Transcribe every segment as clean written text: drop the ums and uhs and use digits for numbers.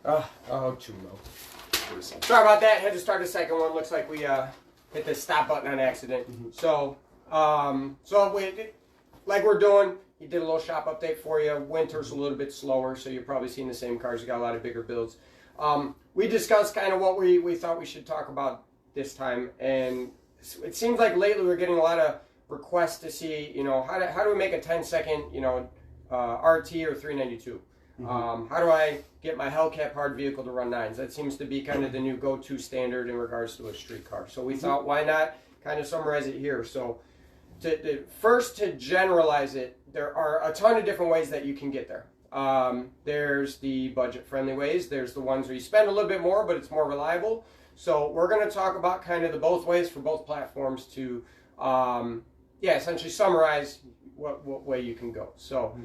Oh, too low. Sorry about that. Had to start the second one. Looks like we hit the stop button on accident. So like we're doing, he did a little shop update for you. Winter's a little bit slower, so you're probably seeing the same cars. You got a lot of bigger builds. We discussed kind of what we thought we should talk about this time, and it seems like lately we're getting a lot of requests to see, you know, how do we make a 10-second, you know, RT or 392. How do I get my Hellcat powered vehicle to run 9s? That seems to be kind of the new go-to standard in regards to a street car. So we thought, why not kind of summarize it here? So first, to generalize it, there are a ton of different ways that you can get there. There's the budget-friendly ways. There's the ones where you spend a little bit more, but it's more reliable. So we're going to talk about kind of the both ways for both platforms to, essentially summarize what way you can go. So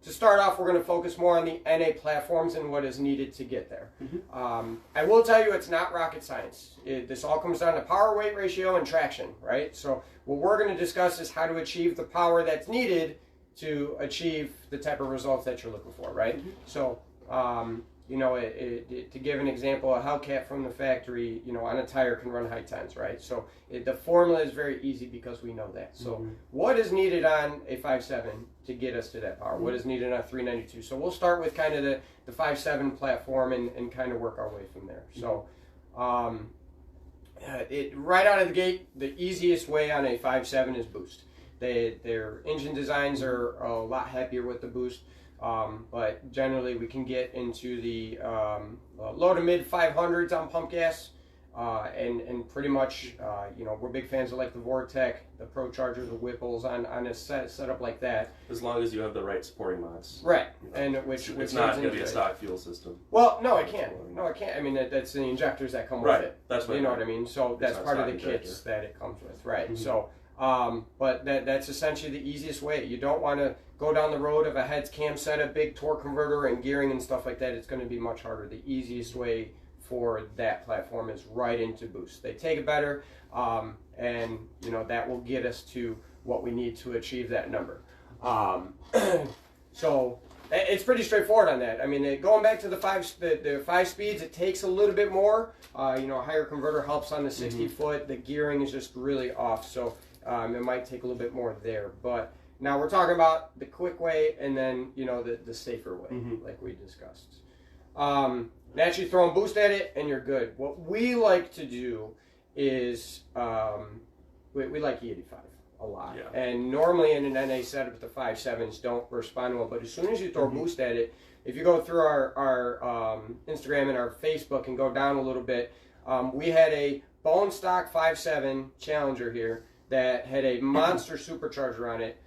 to start off, we're going to focus more on the NA platforms and what is needed to get there. I will tell you, it's not rocket science. This all comes down to power, weight ratio, and traction, right? So what we're going to discuss is how to achieve the power that's needed to achieve the type of results that you're looking for, right? So, you know, to give an example, a Hellcat from the factory, you know, on a tire can run high 10s, right? So the formula is very easy because we know that. So what is needed on a 5.7 to get us to that power? What is needed on a 392? So we'll start with kind of the 5.7 platform and kind of work our way from there. So right out of the gate, the easiest way on a 5.7 is boost. Their engine designs are a lot happier with the boost. But generally we can get into the low to mid 500s on pump gas, and pretty much, you know, we're big fans of like the Vortec, the Pro Chargers, the Whipples on a setup like that. As long as you have the right supporting mods. Right, you know, and which it's not going to be a stock fuel system. Well, no, it can't. No, it can't. I mean, that's the injectors that come with it. That's what you know what I mean. So that's part of the kits that it comes with, right? So. But that's essentially the easiest way. You don't want to go down the road of a heads cam setup, big torque converter and gearing and stuff like that. It's going to be much harder. The easiest way for that platform is right into boost. They take it better, and you know that will get us to what we need to achieve that number. So it's pretty straightforward on that. I mean, going back to the 5 speeds, it takes a little bit more. You know, a higher converter helps on the 60 foot. The gearing is just really off. So. It might take a little bit more there, but now we're talking about the quick way and then, you know, the safer way, like we discussed. Naturally throw a boost at it and you're good. What we like to do is we like E85 a lot. Yeah. And normally in an NA setup, the 5.7s don't respond well, but as soon as you throw a boost at it, if you go through our Instagram and our Facebook and go down a little bit, we had a bone stock 5.7 Challenger here that had a monster supercharger on it.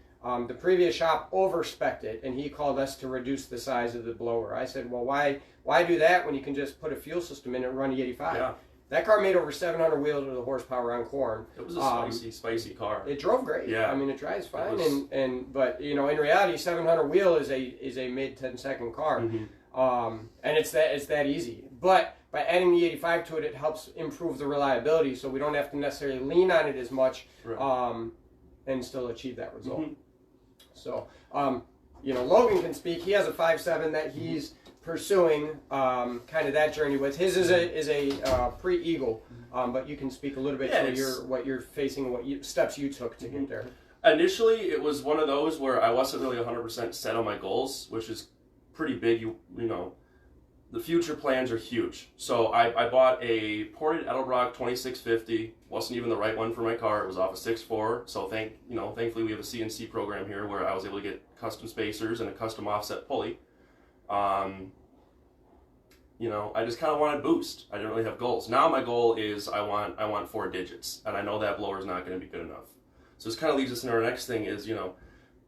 The previous shop overspec'd it, and he called us to reduce the size of the blower. I said, well, why do that when you can just put a fuel system in and run E85? Yeah. That car made over 700 wheels with the horsepower on corn. It was a spicy car. It drove great. Yeah. I mean, it drives fine, but you know, in reality, 700 wheel is a mid 10-second car, and it's that easy. But by adding the 85 to it, it helps improve the reliability, so we don't have to necessarily lean on it as much, and still achieve that result. So, you know, Logan can speak. He has a 5.7 that he's pursuing, kind of that journey with. His is a pre-Eagle, but you can speak a little bit to what you're facing, what steps you took to get there. Initially, it was one of those where I wasn't really 100% set on my goals, which is pretty big. You know. The future plans are huge. So I bought a ported Edelbrock 2650. Wasn't even the right one for my car. It was off a 6.4. So thankfully we have a CNC program here where I was able to get custom spacers and a custom offset pulley. You know, I just kind of wanted boost. I didn't really have goals. Now my goal is I want 4 digits, and I know that blower is not going to be good enough. So this kind of leads us into our next thing is, you know,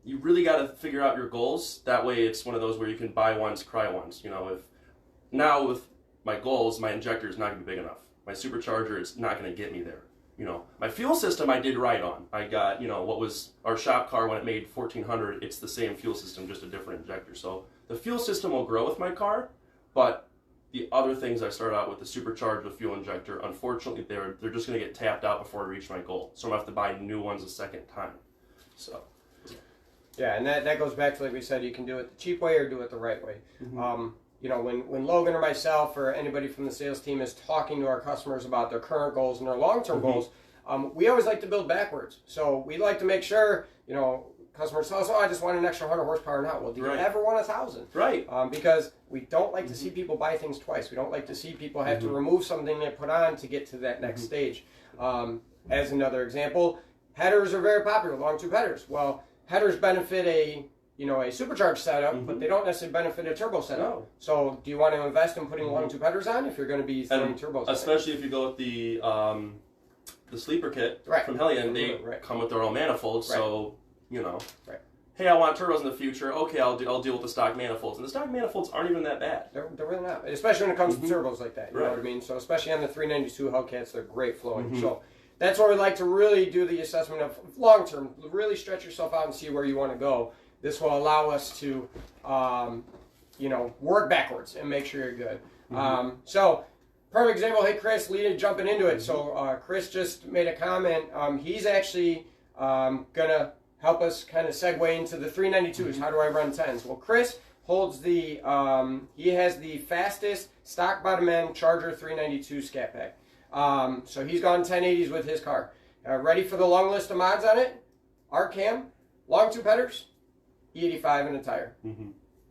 you really got to figure out your goals. That way it's one of those where you can buy once, cry once. You know, now with my goals, my injector is not going to be big enough. My supercharger is not going to get me there. You know, my fuel system I did right on. I got, you know, what was our shop car when it made 1400. It's the same fuel system, just a different injector. So the fuel system will grow with my car, but the other things I started out with, the supercharger, the fuel injector, unfortunately they're just going to get tapped out before I reach my goal. So I'm going to have to buy new ones a second time. So. Yeah, and that goes back to, like we said, you can do it the cheap way or do it the right way. you know, when Logan or myself or anybody from the sales team is talking to our customers about their current goals and their long-term goals, we always like to build backwards. So we like to make sure, you know, customers tell us, oh, I just want an extra 100 horsepower now. Well, do you ever want 1,000? Right. Because we don't like to see people buy things twice. We don't like to see people have to remove something they put on to get to that next stage. As another example, headers are very popular, long tube headers. Well, headers benefit a supercharged setup, but they don't necessarily benefit a turbo setup. No. So do you want to invest in putting long tube headers on if you're going to be throwing turbos? Especially if you go with the sleeper kit from Hellcat, and they come with their own manifolds. So you know, hey, I want turbos in the future. Okay, I'll deal with the stock manifolds, and the stock manifolds aren't even that bad. They're really not, especially when it comes to turbos like that. You know what I mean? So especially on the 392 Hellcats, they're great flowing. So that's where we like to really do the assessment of long term. Really stretch yourself out and see where you want to go. This will allow us to, you know, work backwards and make sure you're good. So, perfect example. Hey, Chris, jumping into it. So, Chris just made a comment. He's actually gonna help us kind of segue into the 392s. How do I run 10s? Well, Chris holds the, he has the fastest stock bottom end Charger 392 Scat Pack. So he's gone 1080s with his car. Ready for the long list of mods on it? Arc cam, long tube headers, E85 and a tire.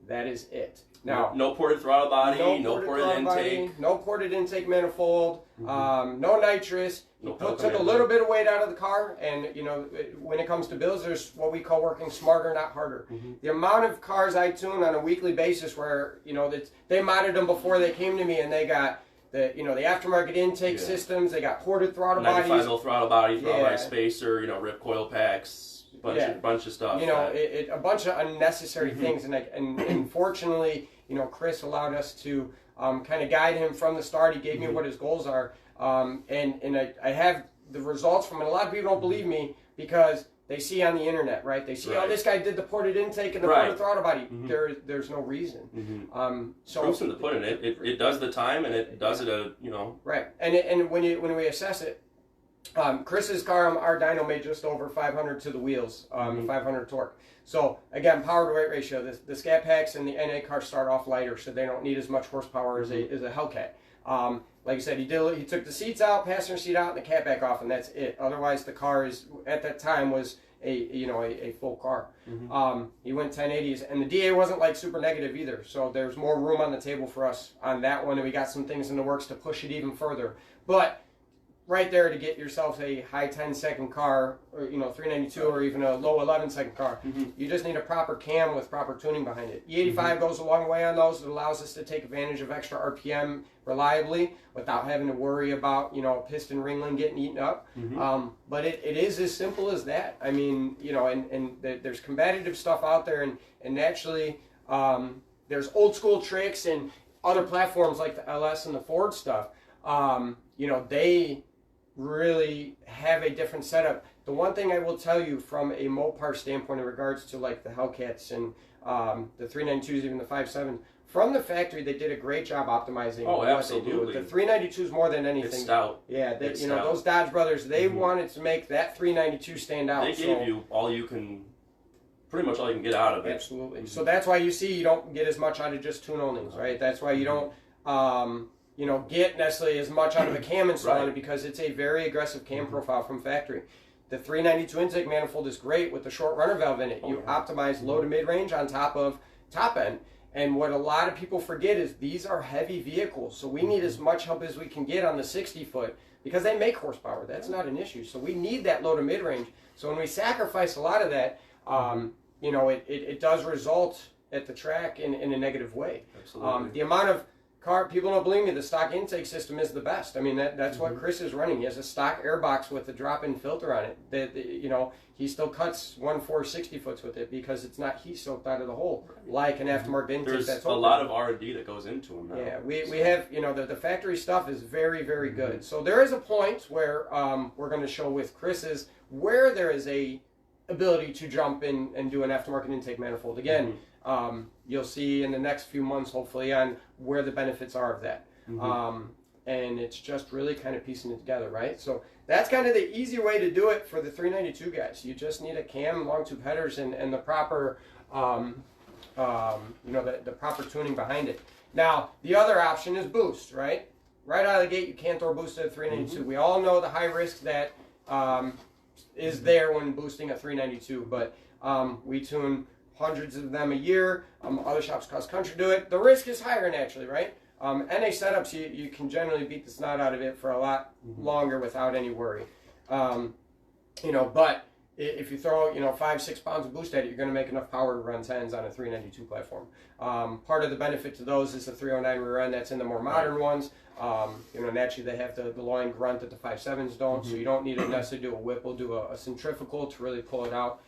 That is it. Now, no ported throttle body, no ported intake, no ported intake manifold, no nitrous. He took a little bit of weight out of the car, and you know, when it comes to builds, there's what we call working smarter, not harder. The amount of cars I tune on a weekly basis, where you know that they modded them before they came to me, and they got the aftermarket intake systems, they got ported throttle bodies, 95 mil throttle body, throttle body spacer, you know, rip coil packs. Bunch of stuff. You know, a bunch of unnecessary things, and fortunately, you know, Chris allowed us to kind of guide him from the start. He gave me what his goals are, and I have the results from it. A lot of people don't believe me because they see on the internet, right? They see, oh, this guy did the ported intake and the ported throttle body. There's no reason. So proof's in the pudding. It does the time, and it does it you know. Right, and when we assess it. Chris's car, our dyno made just over 500 to the wheels, 500 torque. So again, power to weight ratio. The Scat Packs and the NA cars start off lighter, so they don't need as much horsepower as a Hellcat. Like I said, he took the seats out, passenger seat out, and the cat back off, and that's it. Otherwise, the car at that time was a full car. He went 1080s, and the DA wasn't like super negative either. So there's more room on the table for us on that one, and we got some things in the works to push it even further. But right there, to get yourself a high 10-second car, or 392, or even a low 11-second car, you just need a proper cam with proper tuning behind it. E85 goes a long way on those. It allows us to take advantage of extra RPM reliably without having to worry about piston ringling getting eaten up. But it is as simple as that. I mean, and there's combative stuff out there, and naturally there's old school tricks and other platforms like the LS and the Ford stuff. They really have a different setup. The one thing I will tell you from a Mopar standpoint in regards to like the Hellcats and the 392s, even the 5.7s, from the factory they did a great job optimizing what they do. The 392s more than anything. It's stout. Yeah, those Dodge brothers, they wanted to make that 392 stand out. They gave you pretty much all you can get out of it. Absolutely. So that's why you see you don't get as much out of just tune-onlys, right? That's why you don't get necessarily as much out of the cam install on it, because it's a very aggressive cam profile from factory. The 392 intake manifold is great with the short runner valve in it. You optimize low to mid-range on top of top end. And what a lot of people forget is these are heavy vehicles, so we need as much help as we can get on the 60-foot because they make horsepower. That's not an issue. So we need that low to mid-range. So when we sacrifice a lot of that, it does result at the track in a negative way. Absolutely. The amount of people don't believe me, the stock intake system is the best. I mean, that's what Chris is running. He has a stock airbox with a drop-in filter on it. He still cuts 1.4 60-foots with it because it's not heat soaked out of the hole like an aftermarket intake. There's that's a lot of R&D that goes into them now. Yeah, we have, the factory stuff is very, very good. So there is a point where we're going to show with Chris's where there is a ability to jump in and do an aftermarket intake manifold. Again, you'll see in the next few months, hopefully, on where the benefits are of that. And it's just really kind of piecing it together, right? So that's kind of the easy way to do it for the 392 guys. You just need a cam, long tube headers, and the proper, the proper tuning behind it. Now, the other option is boost, right? Right out of the gate, you can't throw boost at a 392. We all know the high risk that is there when boosting a 392, but we tune hundreds of them a year. Other shops across the country do it. The risk is higher naturally, right? NA setups, you can generally beat the snot out of it for a lot longer without any worry. But if you throw 5-6 pounds of boost at it, you're going to make enough power to run 10s on a 392 platform. Part of the benefit to those is the 309 rear end that's in the more modern ones. Naturally they have the loin grunt that the 5.7s don't, so you don't need to necessarily do a whipple, do a centrifugal to really pull it out.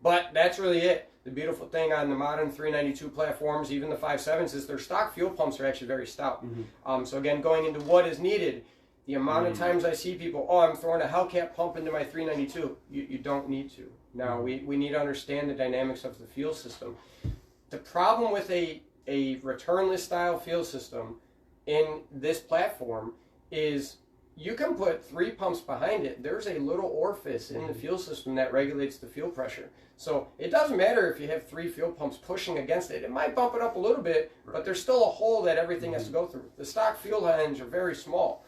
But that's really it. The beautiful thing on the modern 392 platforms, even the 5.7s, is their stock fuel pumps are actually very stout. So again, going into what is needed, the amount of times I see people, I'm throwing a Hellcat pump into my 392. You don't need to. Now, we need to understand the dynamics of the fuel system. The problem with a returnless style fuel system in this platform is you can put 3 pumps behind it. There's a little orifice in the fuel system that regulates the fuel pressure. So it doesn't matter if you have 3 fuel pumps pushing against it. It might bump it up a little bit, but there's still a hole that everything has to go through. The stock fuel ends are very small.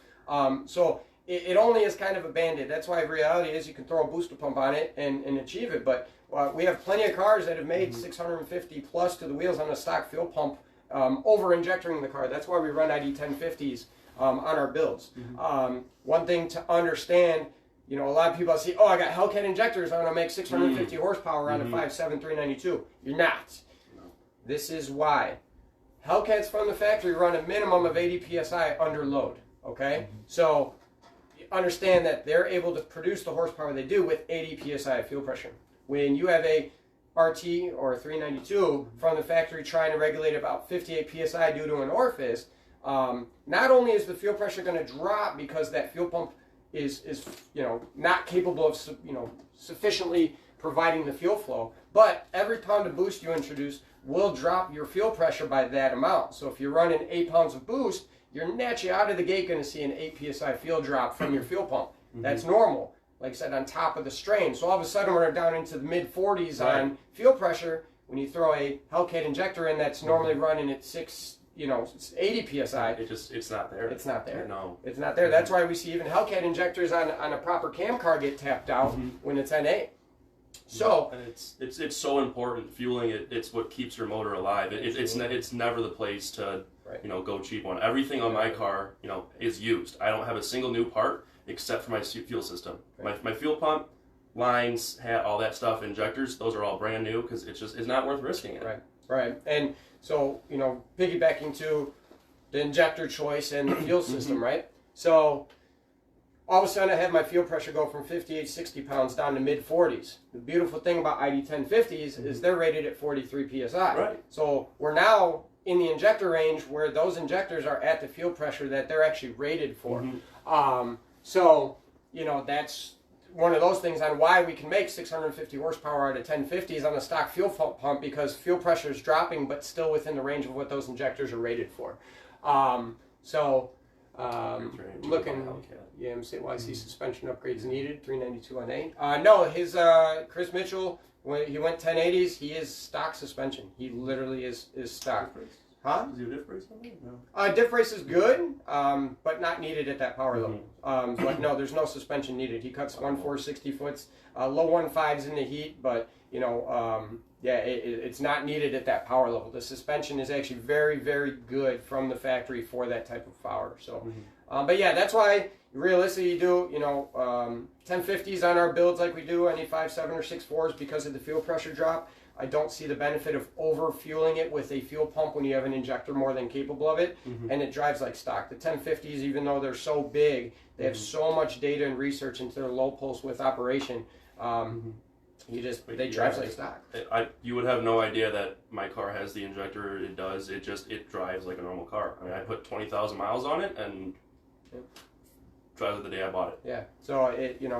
So it only is kind of a band-aid. That's why reality is you can throw a booster pump on it and achieve it. But we have plenty of cars that have made 650 plus to the wheels on a stock fuel pump over-injecting the car. That's why we run ID 1050s on our builds. One thing to understand, a lot of people see, I got Hellcat injectors, I'm going to make 650 horsepower on a 5.7 392. You're not. This is why. Hellcats from the factory run a minimum of 80 psi under load. Okay? So understand that they're able to produce the horsepower they do with 80 psi fuel pressure. When you have a RT or a 392 from the factory trying to regulate about 58 psi due to an orifice, not only is the fuel pressure going to drop because that fuel pump is not capable of sufficiently providing the fuel flow, but every pound of boost you introduce will drop your fuel pressure by that amount. So if you're running 8 pounds of boost, you're naturally out of the gate going to see an 8 psi fuel drop from your fuel pump. That's normal. Like I said, on top of the strain. So all of a sudden we're down into the mid-40s on fuel pressure. When you throw a Hellcat injector in that's normally running at 80 psi. It's not there. It's not there. No. It's not there. That's why we see even Hellcat injectors on a proper cam car get tapped out when it's NA. So and it's so important. Fueling it's what keeps your motor alive. It's never the place to go cheap on. Everything on my car is used. I don't have a single new part except for my fuel system. My fuel pump, lines, all that stuff, injectors, those are all brand new because it's not worth risking it. Right. And so piggybacking to the injector choice and the fuel system, right? So all of a sudden I have my fuel pressure go from 58, 60 pounds down to mid-40s. The beautiful thing about ID 1050s is they're rated at 43 psi. Right. So we're now in the injector range where those injectors are at the fuel pressure that they're actually rated for. So that's one of those things on why we can make 650 horsepower out of 1050s on a stock fuel pump, because fuel pressure is dropping but still within the range of what those injectors are rated for. Looking, MCYC suspension upgrades needed, 392 on 8. No, his Chris Mitchell, when he went 1080s, he is stock suspension. He literally is stock. Huh? Is he a diff brace on it? No. Diff brace is good, but not needed at that power level. But no, there's no suspension needed. He cuts 1.4 60 foots, low 1.5s in the heat, but it's not needed at that power level. The suspension is actually very, very good from the factory for that type of power. So, but yeah, that's why realistically you do 1050s on our builds like we do any 5.7 or 6.4s because of the fuel pressure drop. I don't see the benefit of over-fueling it with a fuel pump when you have an injector more than capable of it, and it drives like stock. The 1050s, even though they're so big, they have so much data and research into their low pulse width operation. They drive like stock. You would have no idea that my car has the injector. It does. It drives like a normal car. I mean, I put 20,000 miles on it and drives it the day I bought it. Yeah. So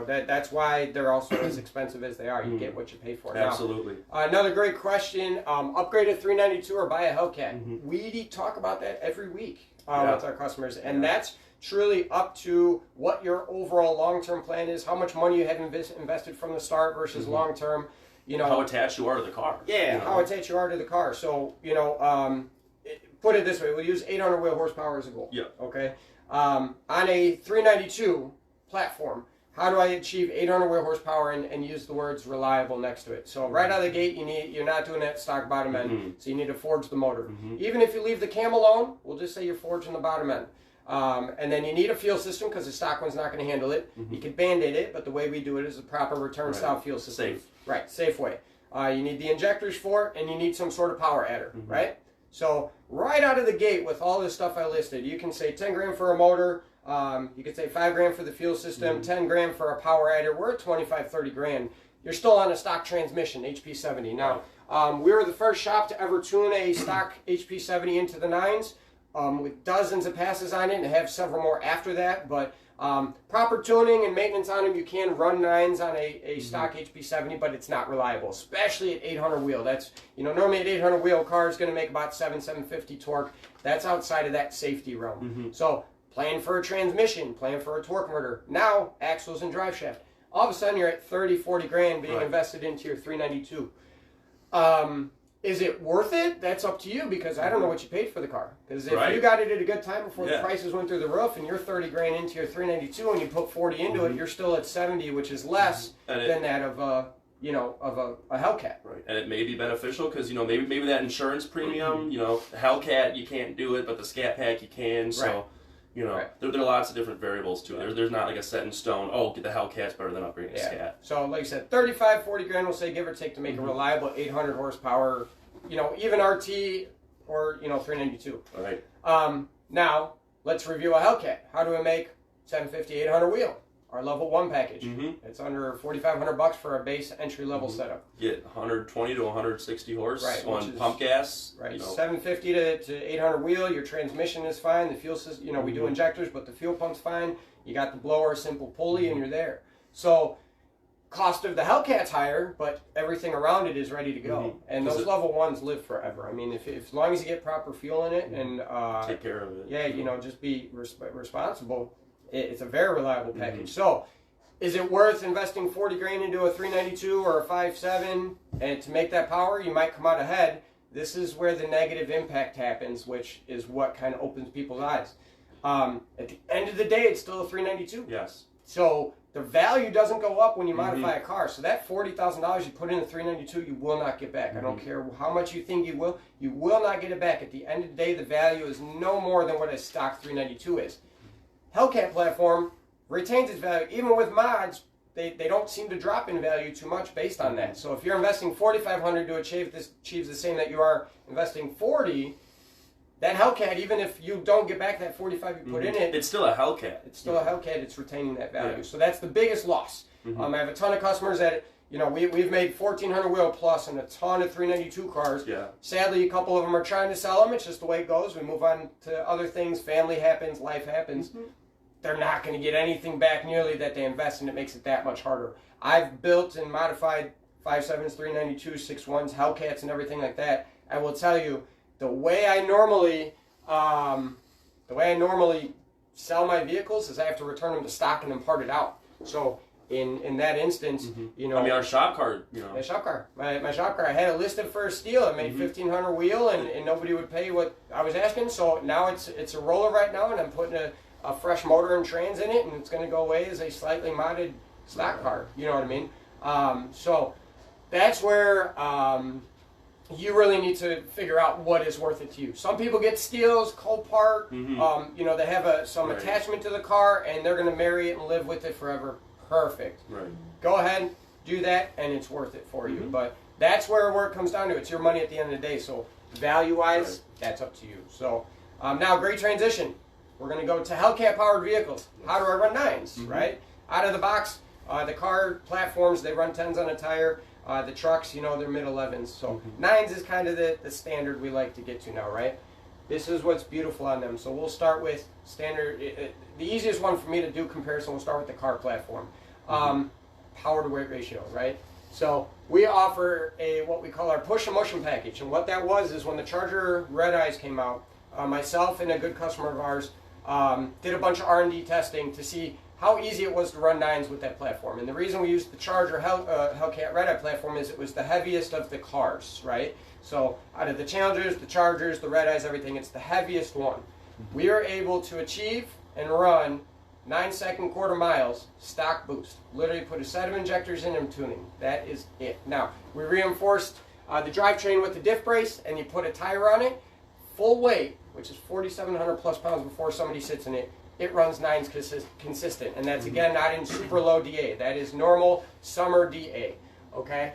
that's why they're also as expensive as they are. You get what you pay for. Absolutely. Now, another great question: upgrade a 392 or buy a Hellcat? We talk about that every week with our customers, and that's truly up to what your overall long-term plan is, how much money you have invested from the start versus long-term. How attached you are to the car. Yeah, how attached you are to the car. So put it this way, we'll use 800 wheel horsepower as a goal. Yeah. Okay. On a 392 platform, how do I achieve 800 wheel horsepower and use the words reliable next to it? So right out of the gate, you're not doing that stock bottom end, so you need to forge the motor. Even if you leave the cam alone, we'll just say you're forging the bottom end. And then you need a fuel system because the stock one's not going to handle it. You can band-aid it, but the way we do it is a proper return style fuel system. Safe. Right, safe way. You need the injectors for it, and you need some sort of power adder, right? So right out of the gate with all this stuff I listed, you can say 10 grand for a motor, you could say 5 grand for the fuel system, 10 grand for a power adder. We're at 25, 30 grand. You're still on a stock transmission, HP70. Now, we were the first shop to ever tune a stock HP70 into the 9s with dozens of passes on it, and have several more after that. But proper tuning and maintenance on them, you can run 9s on a stock HP70, but it's not reliable, especially at 800 wheel. That's, normally an 800 wheel car is going to make about 750 torque. That's outside of that safety realm. So plan for a transmission, plan for a torque converter. Now, axles and drive shaft. All of a sudden, you're at 30, 40 grand being invested into your 392. Is it worth it? That's up to you, because I don't know what you paid for the car. Because if you got it at a good time before the prices went through the roof, and you're 30 grand into your 392 and you put 40 into it, you're still at 70, which is less than that of a Hellcat. Right, and it may be beneficial because maybe that insurance premium, Hellcat you can't do it, but the Scat Pack you can. So there are lots of different variables to it. There's not like a set in stone. Oh, get the Hellcat's better than upgrading a Scat. So like I said, 35, 40 grand, we'll say, give or take, to make a reliable 800 horsepower, even RT or 392. All right. Now let's review a Hellcat. How do we make 750, 800 wheel? Our level 1 package. It's under $4,500 for a base entry level setup. Get 120 to 160 horse on pump gas. Right. 750 to 800 wheel. Your transmission is fine. The fuel system, we do injectors, but the fuel pump's fine. You got the blower, simple pulley, and you're there. So cost of the Hellcat's higher, but everything around it is ready to go. And those level 1s live forever. I mean, if as long as you get proper fuel in it and take care of it. Yeah, just be responsible. It's a very reliable package. So, is it worth investing 40 grand into a 392 or a 5.7 and to make that power? You might come out ahead. This is where the negative impact happens, which is what kind of opens people's eyes. At the end of the day, it's still a 392. Yes. So the value doesn't go up when you modify a car. So that $40,000 you put in a 392, you will not get back. I don't care how much you think you will not get it back. At the end of the day, the value is no more than what a stock 392 is. Hellcat platform retains its value. Even with mods, they don't seem to drop in value too much based on that. So if you're investing $4,500 to achieves the same that you are investing $40,000, that Hellcat, even if you don't get back that $45,000 you put in it, it's still a Hellcat. It's still a Hellcat. It's retaining that value. So that's the biggest loss. I have a ton of customers that we've made 1,400 wheel plus and a ton of 392 cars. Sadly, a couple of them are trying to sell them. It's just the way it goes. We move on to other things. Family happens. Life happens. They're not going to get anything back nearly that they invest in. It makes it that much harder. I've built and modified 5.7s, 392s, 6.1s, Hellcats, and everything like that. I will tell you, the way I normally sell my vehicles is I have to return them to stock and then part it out. So in that instance, our shop car, my shop car, my shop car, I had it listed for a steal. I made 1,500 wheel, and nobody would pay what I was asking. So now it's a roller right now, and I'm putting a fresh motor and trans in it, and it's going to go away as a slightly modded stock car. You know what I mean? So that's where you really need to figure out what is worth it to you. Some people get steals, cold part. They have some attachment to the car, and they're going to marry it and live with it forever. Perfect. Go ahead, do that, and it's worth it for you. But that's where it comes down to. It's your money at the end of the day. So value-wise, that's up to you. So now, great transition. We're going to go to Hellcat-powered vehicles. How do I run 9s, right? Out of the box, the car platforms, they run 10s on a tire. The trucks, they're mid-11s. So 9s is kind of the standard we like to get to now, right? This is what's beautiful on them. So we'll start with standard. The easiest one for me to do comparison, we'll start with the car platform. Power to weight ratio, right? So we offer what we call our push and motion package. And what that was is when the Charger Red Eyes came out, myself and a good customer of ours did a bunch of R&D testing to see how easy it was to run 9s with that platform. And the reason we used the Charger Hellcat Red Eye platform is it was the heaviest of the cars, right? So out of the Challengers, the Chargers, the Red Eyes, everything, it's the heaviest one. We are able to achieve and run 9-second quarter miles stock boost. Literally put a set of injectors in and tuning. That is it. Now, we reinforced the drivetrain with the diff brace, and you put a tire on it. Full weight, which is 4,700 plus pounds before somebody sits in it, it runs 9s consistent. And that's, again, not in super low DA. That is normal summer DA. Okay?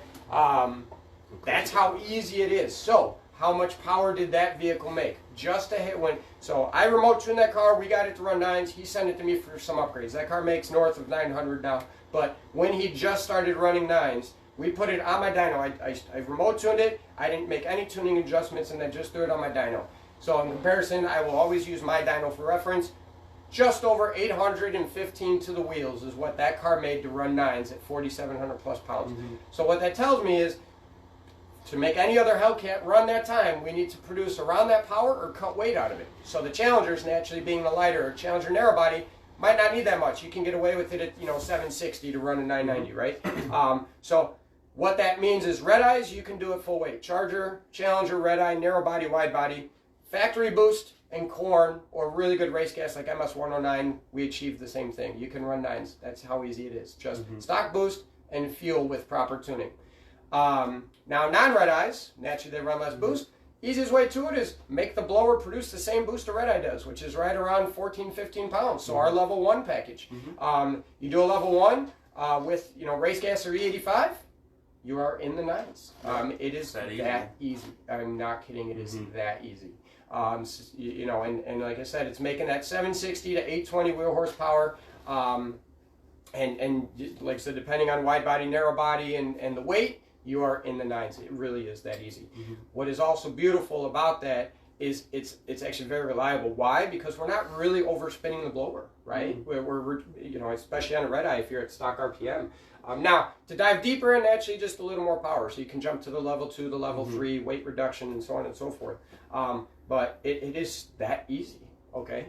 That's how easy it is. So, how much power did that vehicle make? Just a hit when. So I remote tuned that car. We got it to run 9s. He sent it to me for some upgrades. That car makes north of 900 now. But when he just started running 9s, we put it on my dyno. I remote tuned it. I didn't make any tuning adjustments, and then just threw it on my dyno. So in comparison, I will always use my dyno for reference. Just over 815 to the wheels is what that car made to run 9s at 4,700 plus pounds. So what that tells me is, to make any other Hellcat run that time, we need to produce around that power or cut weight out of it. So the Challengers, naturally being the lighter Challenger narrow body, might not need that much. You can get away with it at 760 to run a 990, right? So what that means is Red Eyes, you can do it full weight. Charger, Challenger, Red Eye, narrow body, wide body, factory boost, and corn, or really good race gas like MS-109, we achieve the same thing. You can run 9s. That's how easy it is. Just stock boost and fuel with proper tuning. Now non-Red Eyes, naturally they run less boost. Easiest way to it is make the blower produce the same boost a Red Eye does, which is right around 14, 15 pounds. So our level 1 package. You do a level 1 with race gas or E85, you are in the 9s. It is that easy. I'm not kidding. It is that easy. And like I said, it's making that 760 to 820 wheel horsepower. And like I said, depending on wide body, narrow body, and the weight, you are in the 9s. It really is that easy. What is also beautiful about that is it's actually very reliable. Why? Because we're not really overspinning the blower, right? We're especially on a Red Eye if you're at stock RPM. Now, to dive deeper in, actually just a little more power. So you can jump to the level 2, the level 3, weight reduction, and so on and so forth. But it is that easy, okay?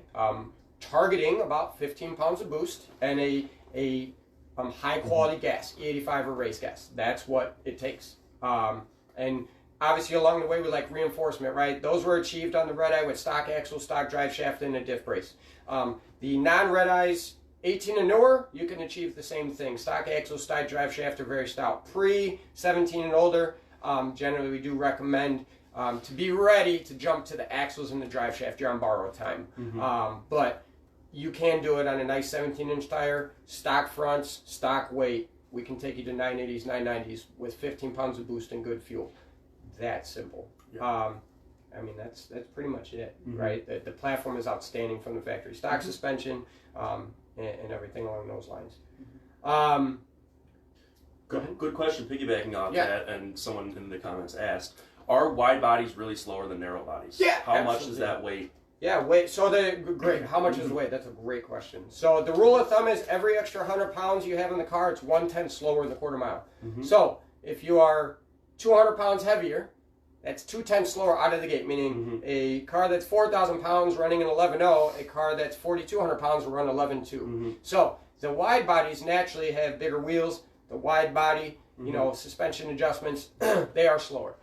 Targeting about 15 pounds of boost and a high quality gas, E85 or race gas. That's what it takes. And obviously along the way we like reinforcement, right? Those were achieved on the Red Eye with stock axle, stock drive shaft, and a diff brace. The non-Red Eyes 18 and newer, you can achieve the same thing. Stock axle, stock drive shaft are very stout. Pre-17 and older, generally we do recommend to be ready to jump to the axles and the drive shaft. You're on borrowed time. But you can do it on a nice 17-inch tire, stock fronts, stock weight. We can take you to 980s, 990s with 15 pounds of boost and good fuel. That simple. I mean, that's pretty much it, right? The platform is outstanding from the factory. Stock suspension and everything along those lines. Good question, piggybacking off that, and someone in the comments asked, are wide bodies really slower than narrow bodies? Yeah, How much is that weight? Yeah, weight. So great. How much is the weight? That's a great question. So the rule of thumb is every extra 100 pounds you have in the car, it's 1/10 slower in the quarter mile. So if you are 200 pounds heavier, that's 2/10 slower out of the gate. Meaning a car that's 4,000 pounds running an 11.0, a car that's 4,200 pounds will run 11.2. So the wide bodies naturally have bigger wheels. The wide body, suspension adjustments, they are slower.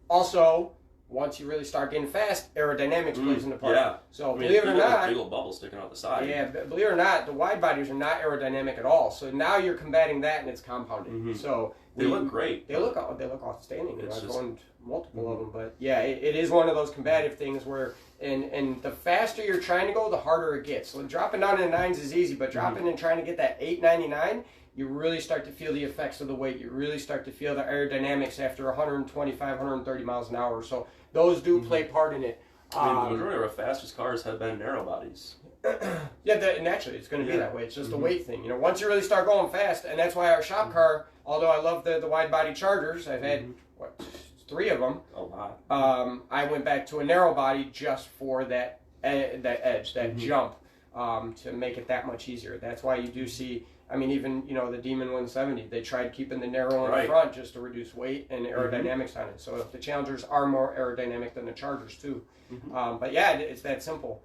Also, once you really start getting fast, aerodynamics plays into part. Yeah. So believe it or not, big little bubble sticking out the side. Yeah, believe it or not, the wide bodies are not aerodynamic at all. So now you're combating that, and it's compounded. So they look great. They look outstanding. I've owned multiple of them, but yeah, it is one of those combative things where, and the faster you're trying to go, the harder it gets. So dropping down in the 9s is easy, but dropping and trying to get that 899. You really start to feel the effects of the weight. You really start to feel the aerodynamics after 125, 130 miles an hour. So those do play part in it. I mean, the majority of our fastest cars have been narrow bodies. Yeah, naturally, it's going to be that way. It's just a weight thing. Once you really start going fast, and that's why our shop car, although I love the wide body Chargers, I've had, 3 of them. A lot. I went back to a narrow body just for that edge, that jump, to make it that much easier. That's why you do see, I mean, even, the Demon 170, they tried keeping the narrow in the front just to reduce weight and aerodynamics on it. So the Challengers are more aerodynamic than the Chargers, too. But yeah, it's that simple.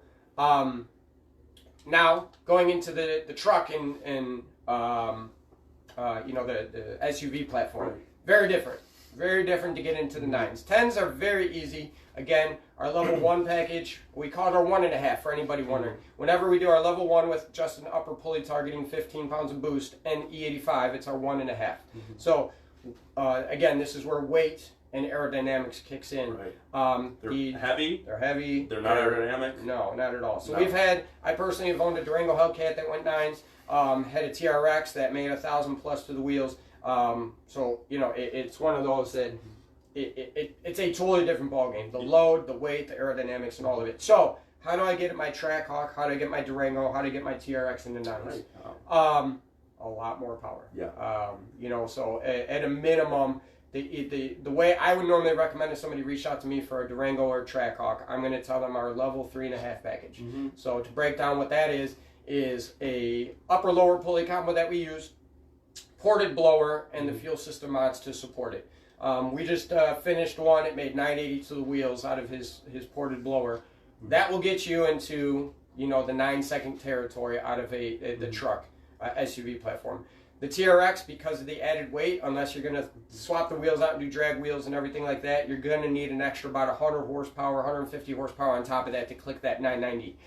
Now, going into the truck and you know, the SUV platform, very different. Very different to get into the 9s. 10s are very easy. Again, our level 1 package, we call it our 1.5 for anybody wondering. Whenever we do our level 1 with just an upper pulley targeting 15 pounds of boost and E85, it's our 1.5. So, again, this is where weight and aerodynamics kicks in. Right. They're heavy. They're heavy. They're not aerodynamic. No, not at all. So No. we've had, I personally have owned a Durango Hellcat that went 9s, had a TRX that made 1,000 plus to the wheels. So, you know, it's one of those that it's a totally different ballgame. The load, the weight, the aerodynamics, and all of it. So, how do I get my Trackhawk? How do I get my Durango? How do I get my TRX into 9s? Right. A lot more power. Yeah. You know, so at a minimum, the way I would normally recommend if somebody reached out to me for a Durango or a Trackhawk, I'm going to tell them our level 3.5 package. So to break down what that is a upper lower pulley combo that we use, ported blower, and the fuel system mods to support it. We just finished one. It made 980 to the wheels out of his ported blower. That will get you into, you know, the 9-second territory out of the truck SUV platform. The TRX, because of the added weight, unless you're going to swap the wheels out and do drag wheels and everything like that, you're going to need an extra about 100 horsepower, 150 horsepower on top of that to click that 990.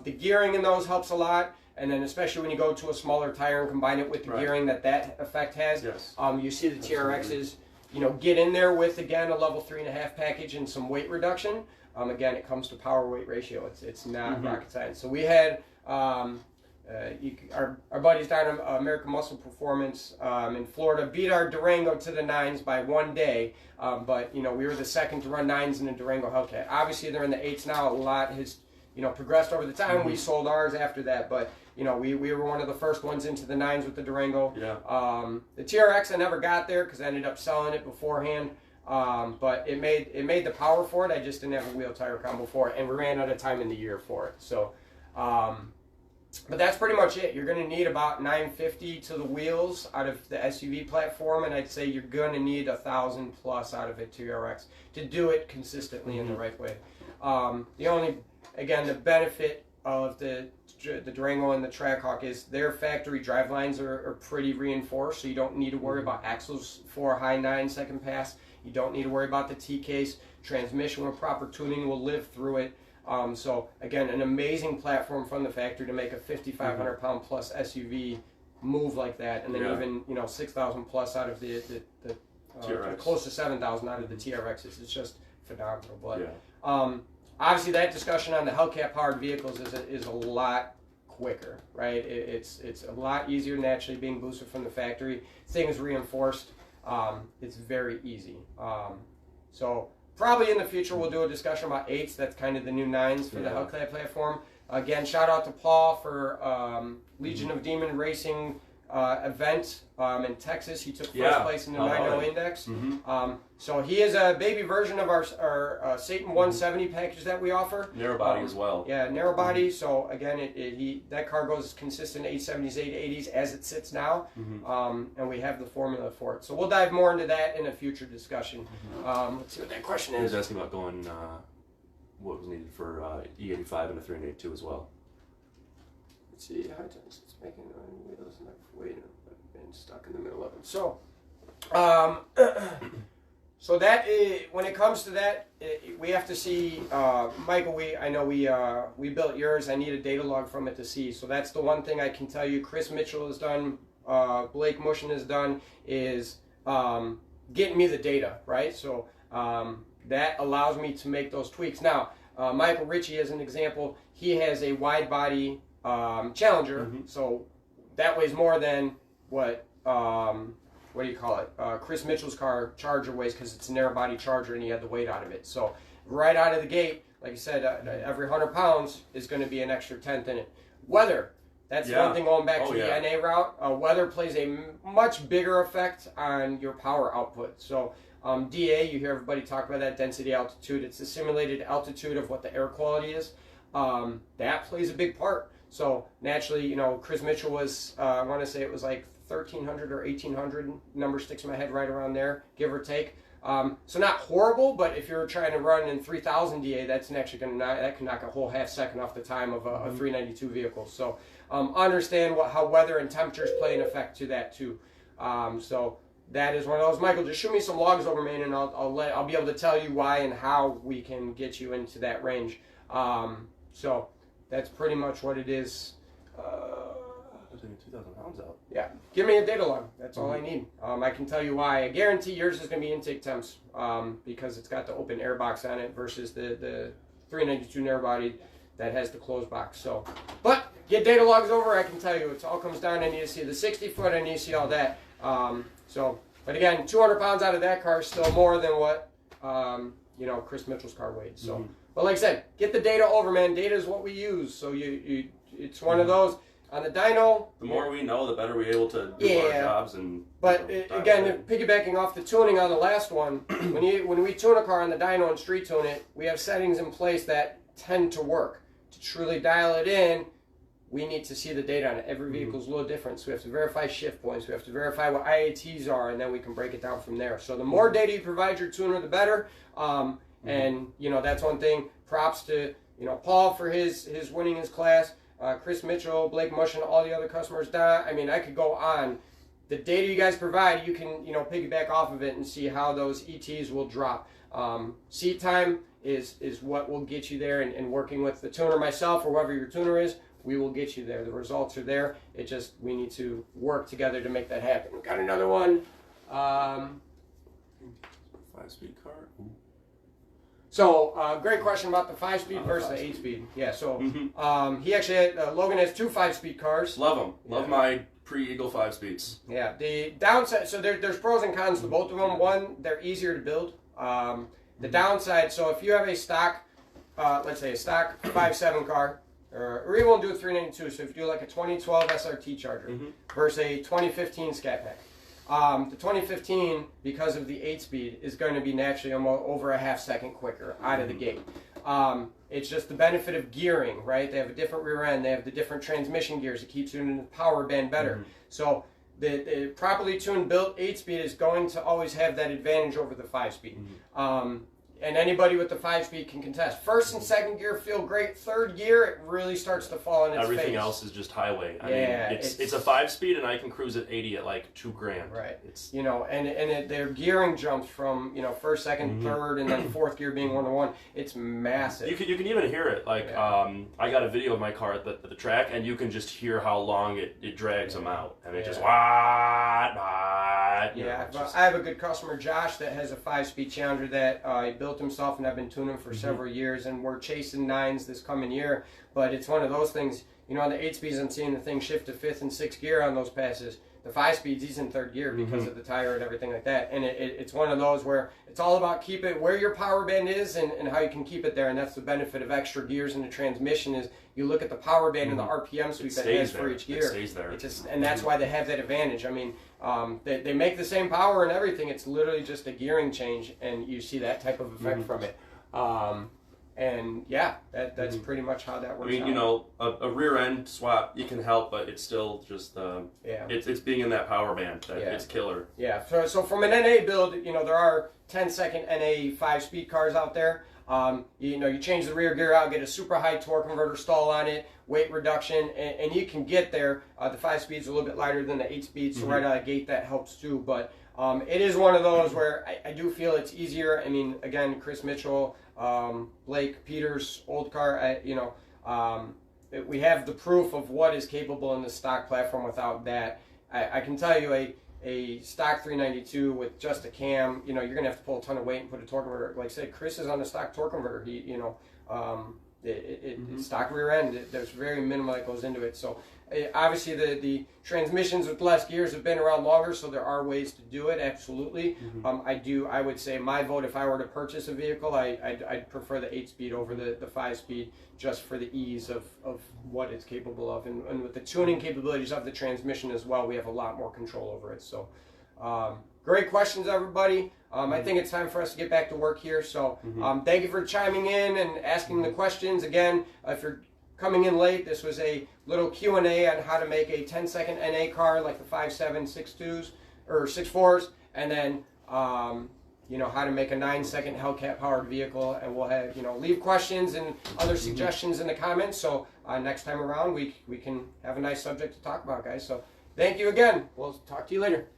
The gearing in those helps a lot. And then especially when you go to a smaller tire and combine it with the gearing that effect has, Yes. You see the TRXs, you know, get in there with, again, a level 3.5 package and some weight reduction. Again, it comes to power weight ratio. It's not rocket science. So we had our buddies down at American Muscle Performance in Florida beat our Durango to the 9s by 1 day. But, you know, we were the second to run 9s in the Durango Hellcat. Obviously, they're in the 8s now. A lot has, you know, progressed over the time. We sold ours after that, but you know, we were one of the first ones into the 9s with the Durango. Yeah. The TRX I never got there because I ended up selling it beforehand. But it made the power for it. I just didn't have a wheel tire combo for it, and we ran out of time in the year for it. So, but that's pretty much it. You're going to need about 950 to the wheels out of the SUV platform, and I'd say you're going to need 1,000 plus out of a TRX to do it consistently in the right way. The only, again, the benefit of the Durango and the Trackhawk is their factory drive lines are pretty reinforced, so you don't need to worry about axles for a high 9-second pass. You don't need to worry about the T-case. Transmission with proper tuning will live through it. So again, an amazing platform from the factory to make a 5,500 pound plus SUV move like that, and then even, you know, 6,000 plus out of the close to 7,000 out of the TRXs. It's just phenomenal. But obviously, that discussion on the Hellcat powered vehicles is a lot quicker, right? It's a lot easier naturally being boosted from the factory. Things reinforced. It's very easy. So probably in the future we'll do a discussion about 8s. That's kind of the new 9s for the Hellcat platform. Again, shout out to Paul for Legion of Demon Racing event in Texas. He took first place in the 9.0 Index. So he is a baby version of our Satan 170 package that we offer. Narrow body as well. Yeah, narrow body. So again, that car goes consistent 870s, 880s as it sits now, and we have the formula for it. So we'll dive more into that in a future discussion. Let's see what that question He was is. asking about going what was needed for E85 and a 382 as well. Let's see, high times it's making wheels and I've waited, I've been stuck in the middle of it. So, so that is, when it comes to that, we have to see, Michael. I know we built yours. I need a data log from it to see. So that's the one thing I can tell you. Chris Mitchell has done. Blake Mushin has done is getting me the data, right? So that allows me to make those tweaks. Now, Michael Ritchie, as an example, he has a wide body Challenger, so that weighs more than what do you call it? Chris Mitchell's car Charger weighs, because it's a narrow body Charger and he had the weight out of it. So right out of the gate, like you said, every 100 pounds is going to be an extra tenth in it. Weather, that's one thing going back to the NA route. Weather plays a much bigger effect on your power output. So DA, you hear everybody talk about that density altitude. It's the simulated altitude of what the air quality is. That plays a big part. So naturally, you know, Chris Mitchell was, I want to say it was like 1,300 or 1,800, number sticks in my head right around there, give or take. So not horrible, but if you're trying to run in 3000 DA, that's actually going to that can knock a whole half second off the time of a 392 vehicle. So understand how weather and temperatures play an effect to that too. So that is one of those. Michael, just shoot me some logs over, man, and I'll be able to tell you why and how we can get you into that range. So that's pretty much what it is. 2,000 pounds out. Yeah, give me a data log. That's all I need. I can tell you why. I guarantee yours is going to be intake temps because it's got the open air box on it versus the 392 narrow body that has the closed box. So, but get data logs over. I can tell you it all comes down. I need to see the 60 foot. I need to see all that. But again, 200 pounds out of that car is still more than what Chris Mitchell's car weighed. So, but like I said, get the data over, man. Data is what we use. So it's one of those. On the dyno, the more we know, the better we're able to do our jobs. But again, piggybacking off the tuning on the last one, when we tune a car on the dyno and street tune it, we have settings in place that tend to work. To truly dial it in, we need to see the data on it. Every vehicle is a little different, so we have to verify shift points. We have to verify what IATs are, and then we can break it down from there. So the more data you provide your tuner, the better. And that's one thing. Props to Paul for his winning his class. Chris Mitchell, Blake Mush, and all the other customers. I mean, I could go on. The data you guys provide, you can piggyback off of it and see how those ETs will drop. Seat time is what will get you there, and working with the tuner myself or whoever your tuner is, we will get you there. The results are there. It just, we need to work together to make that happen. We've got another one. 5-speed car. So, great question about the 5-speed versus the 8-speed. Yeah, so he actually had, Logan has 2 5-speed cars. Love them. Love my pre-Eagle 5-speeds. Yeah, the downside, so there's pros and cons to both of them. One, they're easier to build. The downside, so if you have a stock, let's say a stock 5.7 car, or even we'll do a 392, so if you do like a 2012 SRT Charger versus a 2015 Scat Pack. The 2015, because of the 8-speed, is going to be naturally almost over a half second quicker out of the gate. It's just the benefit of gearing, right? They have a different rear end. They have the different transmission gears. It keeps you in the power band better. So the properly tuned built 8-speed is going to always have that advantage over the 5-speed. And anybody with the 5-speed can contest. First and second gear feel great. Third gear, it really starts to fall in its face. Everything else is just highway. I mean, it's a 5-speed, and I can cruise at 80 at like $2,000. Right. Their gearing jumps from first, second, third, and then fourth gear being 1-to-1. It's massive. You can even hear it. Like I got a video of my car at the track, and you can just hear how long it drags them out, and it just I have a good customer, Josh, that has a 5-speed Challenger that he built himself, and I've been tuning for several years, and we're chasing 9s this coming year. But it's one of those things, on the 8-speeds, I'm seeing the thing shift to 5th and 6th gear on those passes. The 5-speeds, he's in 3rd gear because of the tire and everything like that. And it's one of those where it's all about keep it where your power band is and how you can keep it there. And that's the benefit of extra gears in the transmission is you look at the power band and the RPM sweep that it has for each gear. It stays there. And that's why they have that advantage. I mean, they make the same power and everything. It's literally just a gearing change, and you see that type of effect from it. And yeah, that's pretty much how that works. I mean, a rear end swap, you can help, but it's still just it's being in that power band that it's killer. Yeah. So from an NA build, there are 10-second NA 5-speed cars out there. You change the rear gear out, get a super high torque converter stall on it, weight reduction, and you can get there. The 5-speed's a little bit lighter than the 8-speed, so right out of the gate that helps too. But it is one of those where I do feel it's easier. I mean, again, Chris Mitchell, Blake Peters, old car, we have the proof of what is capable in the stock platform. Without that, I can tell you a stock 392 with just a cam, you're going to have to pull a ton of weight and put a torque converter. Like I said, Chris is on a stock torque converter. He, stock rear end, there's very minimal that goes into it. So obviously the transmissions with less gears have been around longer, so there are ways to do it, absolutely. I would say my vote, if I were to purchase a vehicle, I'd prefer the 8-speed over the 5-speed, just for the ease of what it's capable of. And with the tuning capabilities of the transmission as well, we have a lot more control over it. So great questions, everybody. I think it's time for us to get back to work here. So thank you for chiming in and asking the questions. Again, if you're coming in late, this was a little Q&A on how to make a 10-second NA car like the 5.7, 6.2s, or 6.4s, and then you know, how to make a 9-second Hellcat powered vehicle, and we'll have, you know, leave questions and other suggestions in the comments. So next time around we can have a nice subject to talk about, guys. So thank you again. We'll talk to you later.